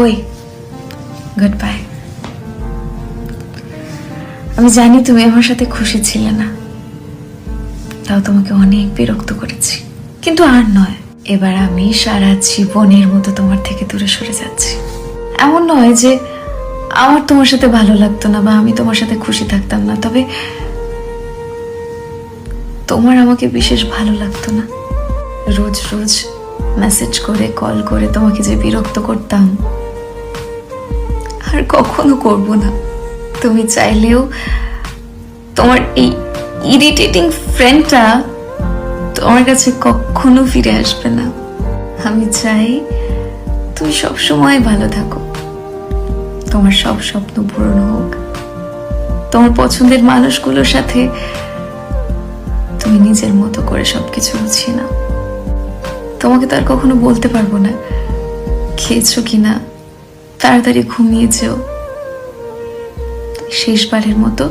ওই good bye. আমি জানি তুমি আমার সাথে খুশি ছিলে না, তাও তোমাকে অনেক বিরক্ত করেছি, কিন্তু আর নয়। এবার আমি সারা জীবনের মতো তোমার থেকে দূরে সরে যাচ্ছি। এমন নয় যে আমার তোমার সাথে ভালো লাগতো না বা আমি তোমার সাথে খুশি থাকতাম না, তবে তোমার আমাকে বিশেষ ভালো লাগতো না। রোজ রোজ মেসেজ করে কল করে তোমাকে যে বিরক্ত করতাম, আর কখনো করব না। তুমি চাইলেও তোমার এই ইরিটেটিং ফ্রেন্ডটা তোমার কাছে কখনো ফিরে আসবে না। আমি চাই তুমি সবসময় ভালো থাকো, তোমার সব স্বপ্ন পূরণ হোক, তোমার পছন্দের মানুষগুলোর সাথে তুমি নিজের মতো করে সবকিছু বুঝিয়ে নাও। তোমাকে তো আর কখনো বলতে পারবো না খেয়েছো কিনা, তাড়াতাড়ি ঘুমিয়ে যেও। শেষবারের মতো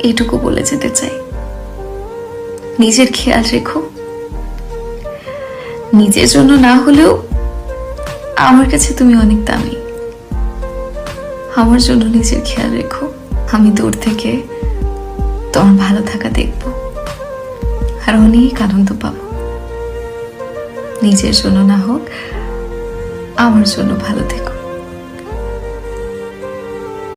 এটুকু বলে যেতে চাই, নিজের খেয়াল রেখো। নিজের জন্য না হলেও আমার কাছে তুমি অনেক দামি। আমার জন্য নিজের খেয়াল রেখো। আমি দূর থেকে তোমার ভালো থাকা দেখব আর অনেক আনন্দ পাবো। নিজের জন্য না হোক, আমার জন্য ভালো থেকো।